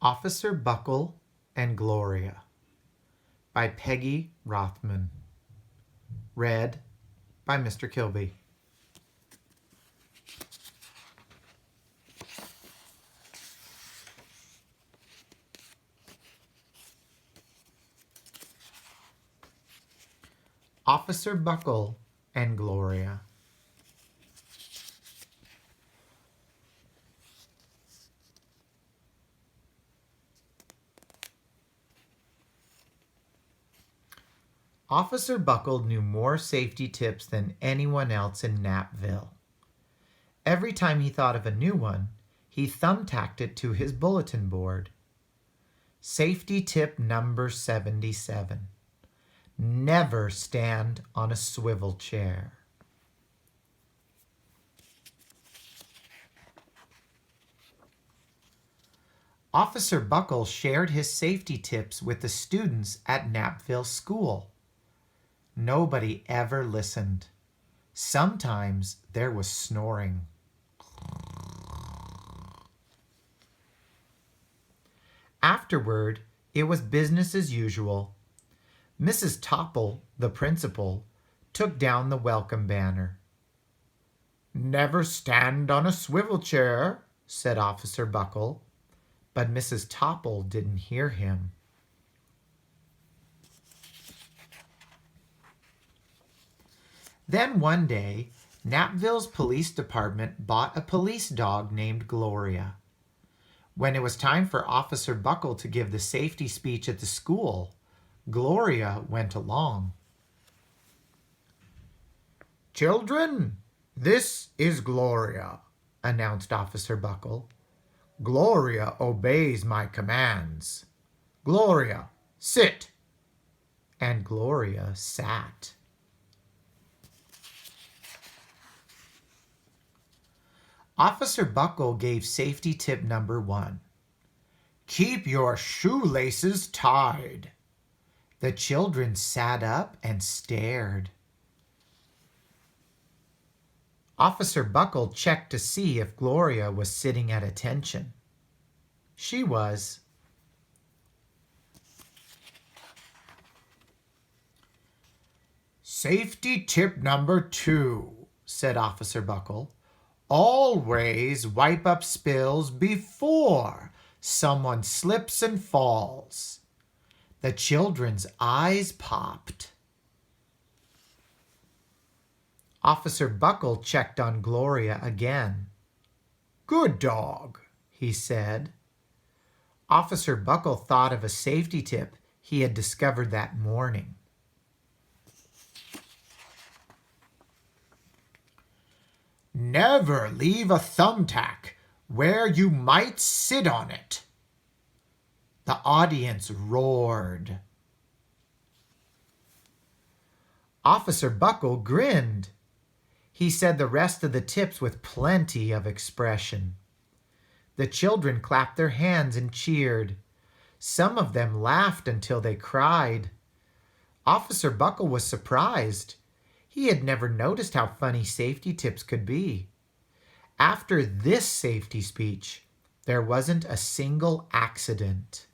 Officer Buckle and Gloria by Peggy Rathmann. Read by Mr. Kilby. Officer Buckle and Gloria. Officer Buckle knew more safety tips than anyone else in Knappville. Every time he thought of a new one, he thumbtacked it to his bulletin board. Safety tip number 77. Never stand on a swivel chair. Officer Buckle shared his safety tips with the students at Knappville School. Nobody ever listened. Sometimes there was snoring. Afterward, it was business as usual. Mrs. Topple, the principal, took down the welcome banner. "Never stand on a swivel chair," said Officer Buckle, but Mrs. Topple didn't hear him. Then one day, Knappville's police department bought a police dog named Gloria. When it was time for Officer Buckle to give the safety speech at the school, Gloria went along. "Children, this is Gloria," announced Officer Buckle. "Gloria obeys my commands. Gloria, sit." And Gloria sat. Officer Buckle gave safety tip number 1. Keep your shoelaces tied. The children sat up and stared. Officer Buckle checked to see if Gloria was sitting at attention. She was. Safety tip number 2, said Officer Buckle. Always wipe up spills before someone slips and falls. The children's eyes popped. Officer Buckle checked on Gloria again. Good dog, he said. Officer Buckle thought of a safety tip he had discovered that morning. Never leave a thumbtack where you might sit on it. The audience roared. Officer Buckle grinned. He said the rest of the tips with plenty of expression. The children clapped their hands and cheered. Some of them laughed until they cried. Officer Buckle was surprised. He had never noticed how funny safety tips could be. After this safety speech, there wasn't a single accident.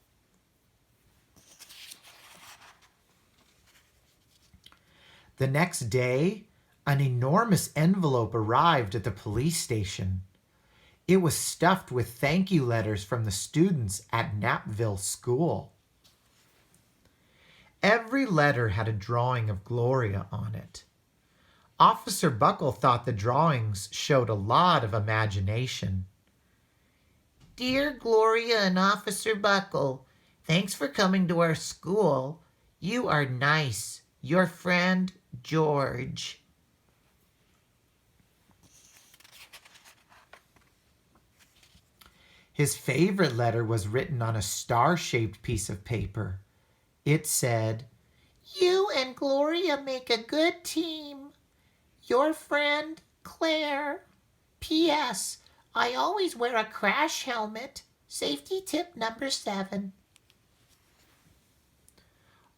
The next day, an enormous envelope arrived at the police station. It was stuffed with thank you letters from the students at Knappville School. Every letter had a drawing of Gloria on it. Officer Buckle thought the drawings showed a lot of imagination. Dear Gloria and Officer Buckle, thanks for coming to our school. You are nice. Your friend, George. His favorite letter was written on a star-shaped piece of paper. It said, You and Gloria make a good team. Your friend, Claire. P.S. I always wear a crash helmet. Safety tip number 7.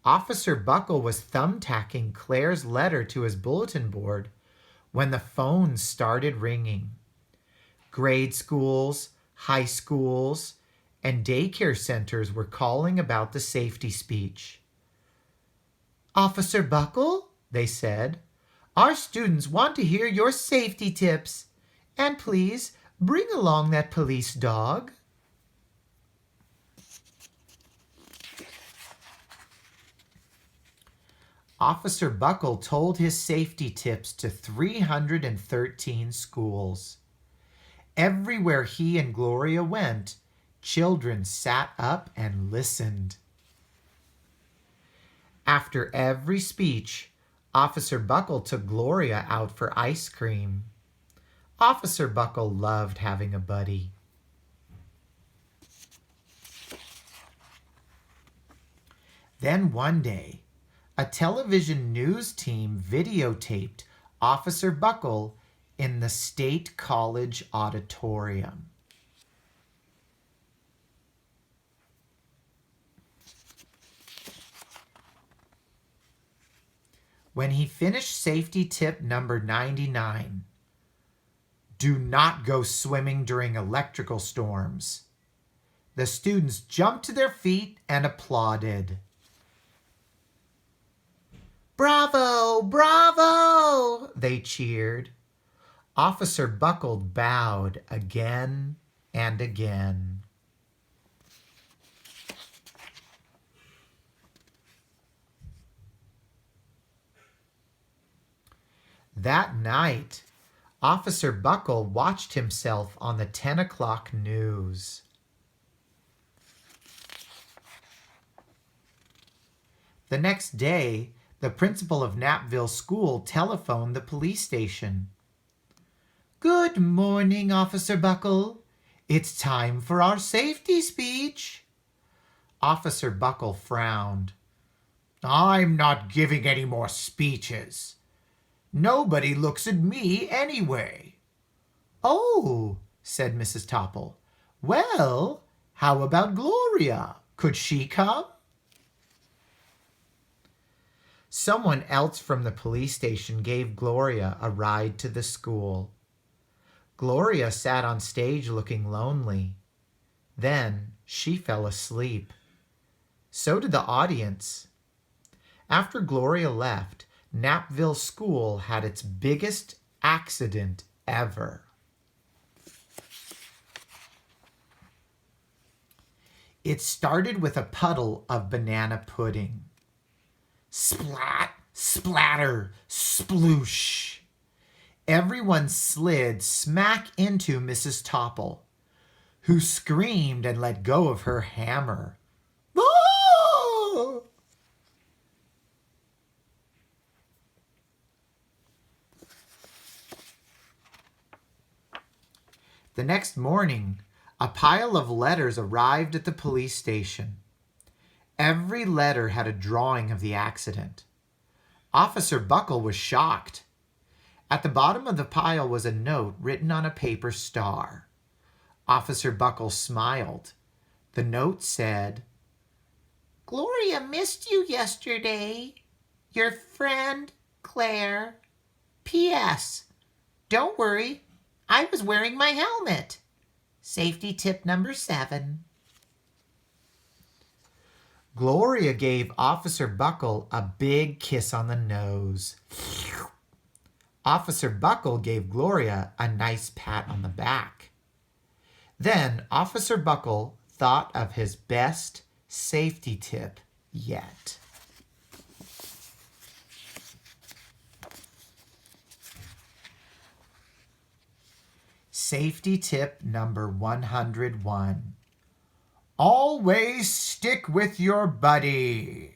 Officer Buckle was thumbtacking Claire's letter to his bulletin board when the phone started ringing. Grade schools, high schools, and daycare centers were calling about the safety speech. "Officer Buckle," they said, "our students want to hear your safety tips. And please bring along that police dog." Officer Buckle told his safety tips to 313 schools. Everywhere he and Gloria went, children sat up and listened. After every speech, Officer Buckle took Gloria out for ice cream. Officer Buckle loved having a buddy. Then one day, a television news team videotaped Officer Buckle in the State College auditorium. When he finished safety tip number 99, "Do not go swimming during electrical storms," the students jumped to their feet and applauded. "Bravo! Bravo!" they cheered. Officer Buckle bowed again and again. That night, Officer Buckle watched himself on the 10 o'clock news. The next day, the principal of Knappville School telephoned the police station. "Good morning, Officer Buckle. It's time for our safety speech." Officer Buckle frowned. "I'm not giving any more speeches. Nobody looks at me anyway." "Oh," said Mrs. Topple. "Well, how about Gloria? Could she come?" Someone else from the police station gave Gloria a ride to the school. Gloria sat on stage looking lonely. Then she fell asleep. So did the audience. After Gloria left, Knappville School had its biggest accident ever. It started with a puddle of banana pudding. Splat, splatter, sploosh. Everyone slid smack into Mrs. Topple, who screamed and let go of her hammer. "Oh!" The next morning, a pile of letters arrived at the police station. Every letter had a drawing of the accident. Officer Buckle was shocked. At the bottom of the pile was a note written on a paper star. Officer Buckle smiled. The note said, "Gloria missed you yesterday. Your friend, Claire. P.S. Don't worry, I was wearing my helmet. Safety tip number 7. Gloria gave Officer Buckle a big kiss on the nose. Officer Buckle gave Gloria a nice pat on the back. Then Officer Buckle thought of his best safety tip yet. Safety tip number 101. Always stick with your buddy.